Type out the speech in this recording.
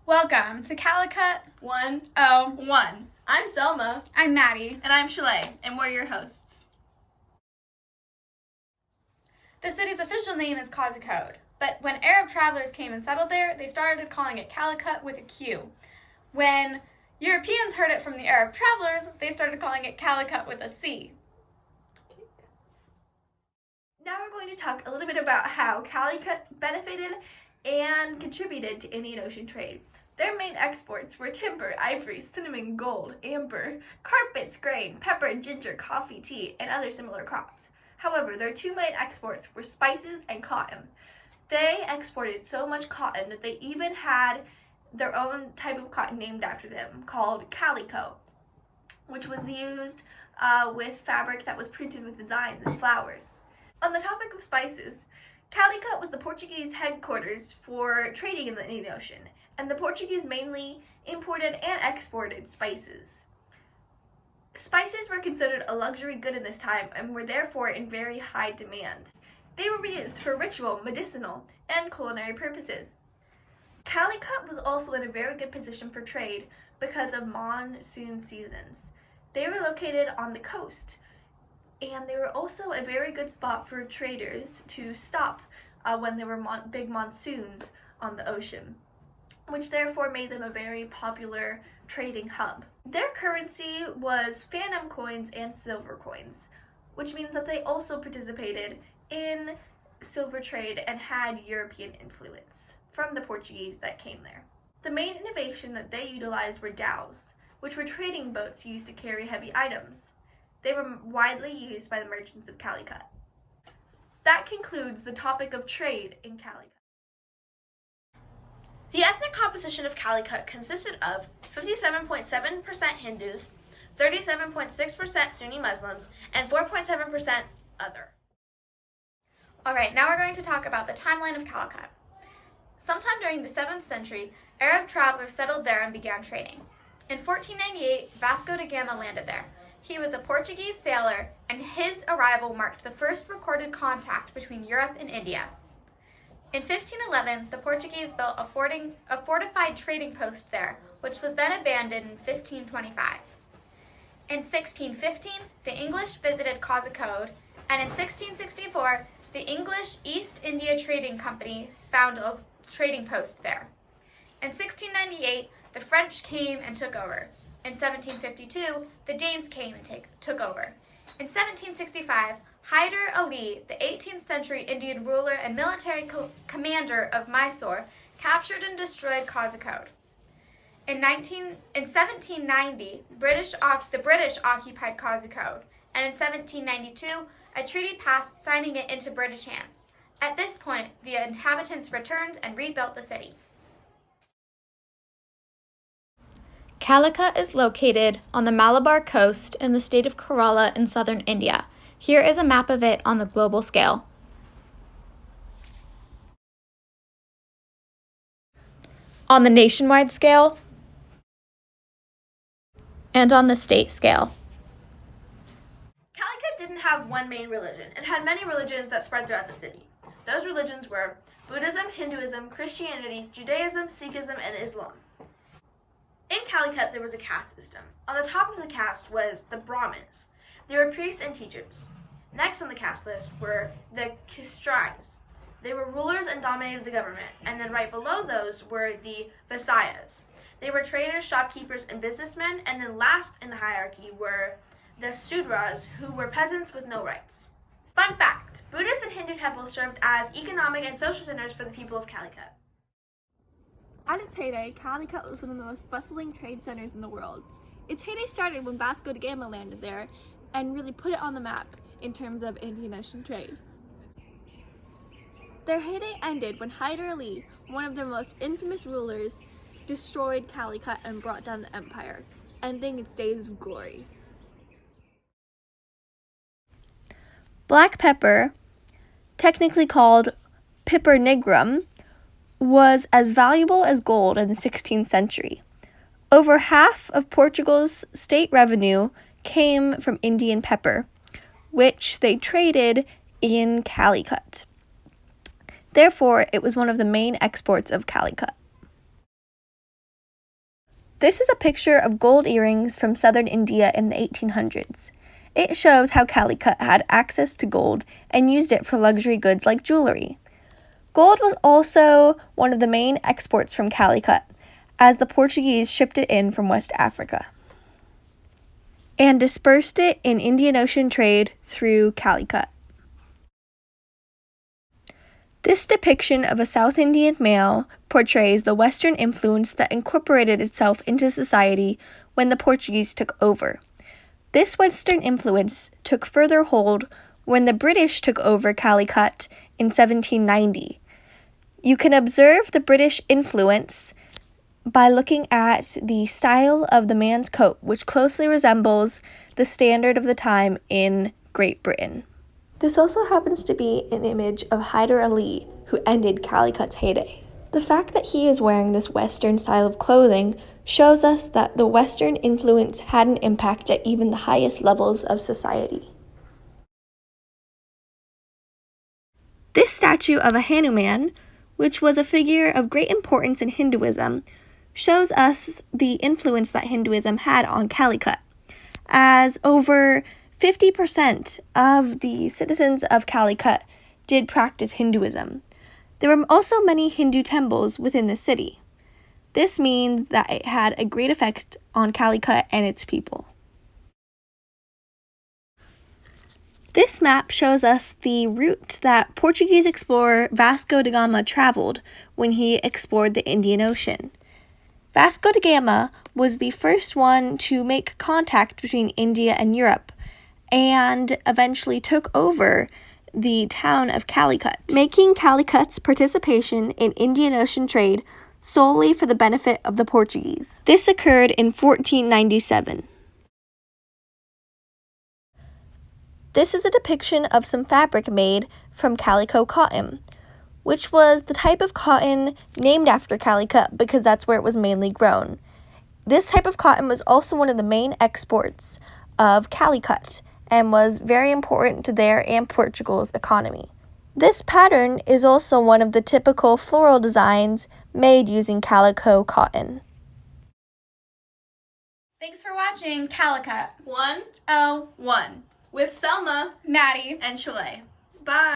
Welcome to Calicut 101. I'm Selma. I'm Maddie. And I'm Shalay, and we're your hosts. The city's official name is Calicut, but when Arab travelers came and settled there, they started calling it Calicut with a Q. When Europeans heard it from the Arab travelers, they started calling it Calicut with a C. Now we're going to talk a little bit about how Calicut benefited and contributed to Indian Ocean trade. Their main exports were timber, ivory, cinnamon, gold, amber, carpets, grain, pepper, ginger, coffee, tea, and other similar crops. However, their two main exports were spices and cotton. They exported so much cotton that they even had their own type of cotton named after them called Calicut, which was used with fabric that was printed with designs and flowers. On the topic of spices, Calicut was the Portuguese headquarters for trading in the Indian Ocean, and the Portuguese mainly imported and exported spices. Spices were considered a luxury good in this time and were therefore in very high demand. They were used for ritual, medicinal, and culinary purposes. Calicut was also in a very good position for trade because of monsoon seasons. They were located on the coast, and they were also a very good spot for traders to stop when there were big monsoons on the ocean, which therefore made them a very popular trading hub. Their currency was phantom coins and silver coins, which means that they also participated in silver trade and had European influence from the Portuguese that came there. The main innovation that they utilized were dhows, which were trading boats used to carry heavy items. They were widely used by the merchants of Calicut. That concludes the topic of trade in Calicut. The ethnic composition of Calicut consisted of 57.7% Hindus, 37.6% Sunni Muslims, and 4.7% other. Alright, now we're going to talk about the timeline of Calicut. Sometime during the 7th century, Arab travelers settled there and began trading. In 1498, Vasco da Gama landed there. He was a Portuguese sailor, and his arrival marked the first recorded contact between Europe and India. In 1511, the Portuguese built a fortified trading post there, which was then abandoned in 1525. In 1615, the English visited Calicut, and in 1664, the English East India Trading Company found a trading post there. In 1698, the French came and took over. In 1752, the Danes came and took over. In 1765, Hyder Ali, the 18th century Indian ruler and military commander of Mysore, captured and destroyed Calicut. In 1790, the British occupied Calicut, and in 1792, a treaty passed signing it into British hands. At this point, the inhabitants returned and rebuilt the city. Calicut is located on the Malabar coast in the state of Kerala in southern India. Here is a map of it on the global scale. On the nationwide scale, and on the state scale. Calicut didn't have one main religion. It had many religions that spread throughout the city. Those religions were Buddhism, Hinduism, Christianity, Judaism, Sikhism, and Islam. In Calicut, there was a caste system. On the top of the caste was the Brahmins. They were priests and teachers. Next on the caste list were the Kshatriyas. They were rulers and dominated the government. And then right below those were the Vaisyas. They were traders, shopkeepers, and businessmen. And then last in the hierarchy were the Sudras, who were peasants with no rights. Fun fact, Buddhist and Hindu temples served as economic and social centers for the people of Calicut. At its heyday, Calicut was one of the most bustling trade centers in the world. Its heyday started when Vasco da Gama landed there and really put it on the map in terms of Indian Ocean trade. Their heyday ended when Hyder Ali, one of their most infamous rulers, destroyed Calicut and brought down the empire, ending its days of glory. Black pepper, technically called piper nigrum, was as valuable as gold in the 16th century. Over half of Portugal's state revenue came from Indian pepper, which they traded in Calicut. Therefore, it was one of the main exports of Calicut. This is a picture of gold earrings from southern India in the 1800s. It shows how Calicut had access to gold and used it for luxury goods like jewelry. Gold was also one of the main exports from Calicut, as the Portuguese shipped it in from West Africa and dispersed it in Indian Ocean trade through Calicut. This depiction of a South Indian male portrays the Western influence that incorporated itself into society when the Portuguese took over. This Western influence took further hold when the British took over Calicut in 1790. You can observe the British influence by looking at the style of the man's coat, which closely resembles the standard of the time in Great Britain. This also happens to be an image of Hyder Ali, who ended Calicut's heyday. The fact that he is wearing this Western style of clothing shows us that the Western influence had an impact at even the highest levels of society. This statue of a Hanuman, which was a figure of great importance in Hinduism, shows us the influence that Hinduism had on Calicut, as over 50% of the citizens of Calicut did practice Hinduism. There were also many Hindu temples within the city. This means that it had a great effect on Calicut and its people. This map shows us the route that Portuguese explorer Vasco da Gama traveled when he explored the Indian Ocean. Vasco da Gama was the first one to make contact between India and Europe, and eventually took over the town of Calicut, making Calicut's participation in Indian Ocean trade solely for the benefit of the Portuguese. This occurred in 1497. This is a depiction of some fabric made from calico cotton, which was the type of cotton named after Calicut because that's where it was mainly grown. This type of cotton was also one of the main exports of Calicut, and was very important to their and Portugal's economy. This pattern is also one of the typical floral designs made using calico cotton. Thanks for watching Calicut 101 with Selma Maddie. and Shalay. Bye!